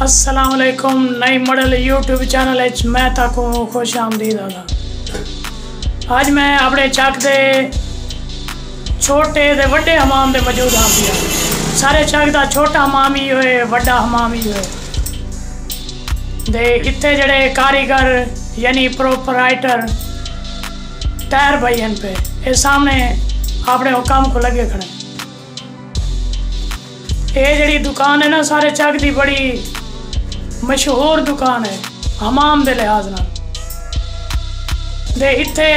अस्सलाम वालेकुम। नई मॉडल यूट्यूब चैनल मैं ताको खुश आमदीद आदा। आज मैं अपने चक दे छोटे दे वड्डे हमाम दे मौजूद हाँ पिया। सारे चक दा छोटा हमाम ही होए वड्डा हमाम ही होए दे इत्थे जड़े कारीगर यानी प्रोपराइटर टायर भाई हैं पे ये सामने अपने काम को लगे खड़े। ये जड़ी दुकान है ना सारे चक दी बड़ी मशहूर दुकान है हमाम दे लिहाज नाल दे इत्थे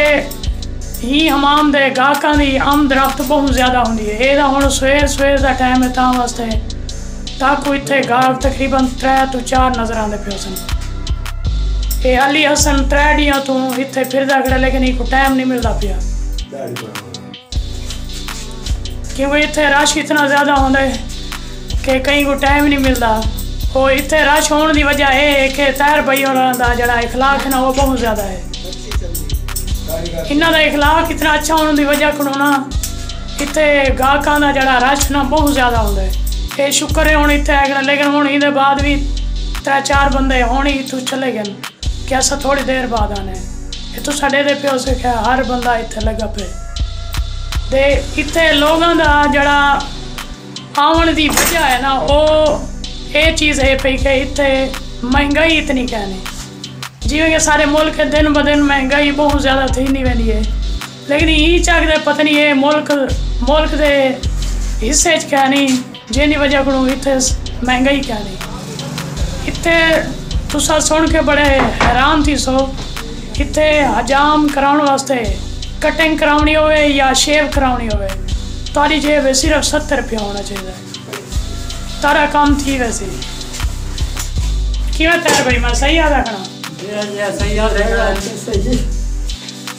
ही हमाम दे गाहकां दी आमदरफ्त बहुत ज़्यादा होंदी है। ये हुण सवेर दा टाइम है तां वास्ते ताकू इत्थे गाहक तकरीबन 3 तो 4 नज़र आंदे पे सन। ये अली हसन 3 दियां तो इत्थे फिरदा खड़ा लेकिन इको टाइम नहीं मिलता पिया क्योंकि इत्थे रश इतना ज़्यादा होंदा है कि कहीं को टाइम नहीं मिलता। वो इतने रश होने की वजह है कि टायर भाई का जरा इखलाक है ना वो बहुत ज़्यादा है। इन्हों का इखलाक इतना अच्छा होने की वजह को ना इतने गाहकों का जरा रश ना बहुत ज़्यादा होता है। ये शुक्र है हूँ इतने है लेकिन हूँ ये बाद भी 3-4 बंदे होने इतों चले गए कि अस थोड़ी देर बाद आने ये तो साढ़े दे पे उसे क्या हर बंदा इतने लगा पे दे इतने लोगों का जरा आने की वजह है ना वो ये चीज़ है पई कि इतने महंगाई इतनी कहनी जिवें कि सारे मुल्क दिन ब दिन महंगाई बहुत ज़्यादा थी नहीं वेंदी है लेकिन ये चक दे पता नहीं है मुल्क के हिस्से कहनी जिंदी वजह को इतने महंगाई कहनी इतने तुसा सुन के बड़े हैरान थी सो इतने हजाम कराने वास्ते कटिंग करानी होवे या शेव करानी होवे तारी जेब सिर्फ 70 रुपया होना चाहिए तारा काम थी वैसे क्यों तैयार भाई मैं सही याद रखना सही याद रखना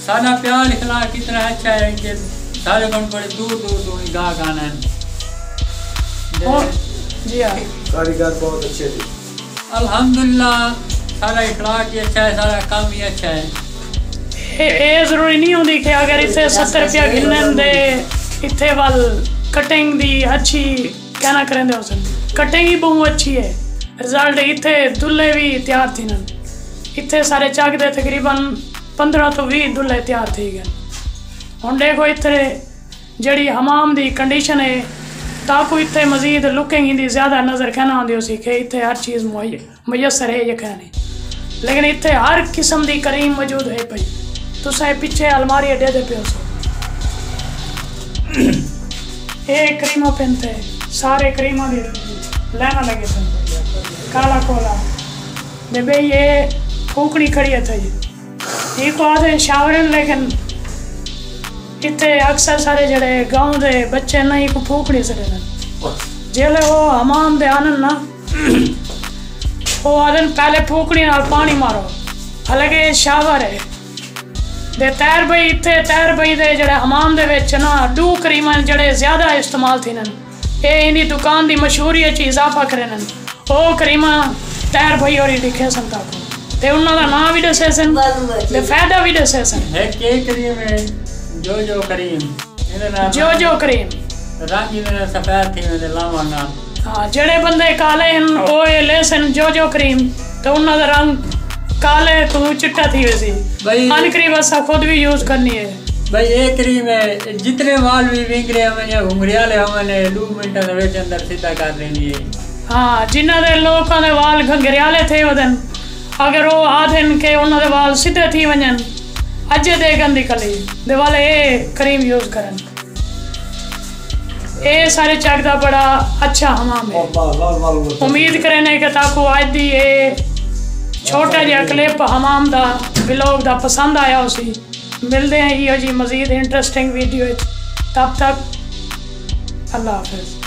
सारा प्यार इतना कितना अच्छा है कि सारे कौन बड़े दूर गाहक आना है। जी हाँ कारीगर बहुत अच्छे थे अल्हम्दुलिल्लाह सारा इखलाक ही अच्छा है सारा काम ही अच्छा है। ये जरूरी नहीं होती कि अगर इतने 70 रुपया गिनने दे इतने वाल कटिंग दी अच्छी कहना करें दे उसन कटिंग ही बहुत अच्छी है रिजल्ट इतने दुल्हे भी तैयार थी न इतने सारे चक दे तकरीबन 15 तो 20 दुल्हे तैयार थी गए। हुण देखो इतने जड़ी हमाम दी कंडीशन है ताकू इतने मजीद लुकिंग इंदी ज़्यादा नज़र कहना आती उसी कि इतने हर चीज़ मुयसर है ये कहनी लेकिन इतने हर किस्म की करीम मौजूद है भाई तुसा पिछे अलमारी अड्डे दे पे ये क्रीमा पहनते सारे क्रीमा दी लेना लगे थे काला कोला दे बे ये फूकनी खड़ी है थी ये को आते शावरन लेकिन इतने अक्सर सारे जड़े गांव दे बच्चे नहीं को फूकनी सकते जेले वो हमाम दे आनन ना वो आदन पहले फूकनी नाल पानी मारो हालांकि शावर है दे तैर भाई इतने तैर भाई दे जड़े हमाम दे विच ना 2 करीमा जड़े ज़्यादा इस्तेमाल थी नन ये इन्दी दुकान दी मशहूरी इजाफा करे नन ओ करीमा तैर भाई और लिखे सन ताको ते उन्हां दा नाम भी दसे सन ते फायदा भी दसे सन है के करीम है जो करीम इहदे नाल जो करीम रंग इहदे सफेद थी इहदे लावा नाल हां जड़े बंदे काले हैं ओ ये ले सन जो करीम ते उन्हां दा रंग काले तो चिट्टा थी वैसी भाई अनकरी बस खुद भी यूज करनी है भाई एक क्रीम है जितने वाल भी विंगरे हमने या घुंघरियाले हमने 2 मिनट दे विच अंदर सीधा कर देनी है। हां जिन्हां दे लोकां दे वाल घुंघरियाले थे ओदन अगर वो आधन के उन्हां दे वाल सीधे थी वणन अजे दे गंदी कली दे वाले ये क्रीम यूज करन ये सारे चक दा बड़ा अच्छा हमाम है। उम्मीद करने के ताको आज दी ये छोटा जिहा क्लिप हमाम दा व्लॉग दा पसंद आया उसी मिलते हैं ये जी मज़ीद इंटरेस्टिंग वीडियो तब तक अल्लाह हाफिज़।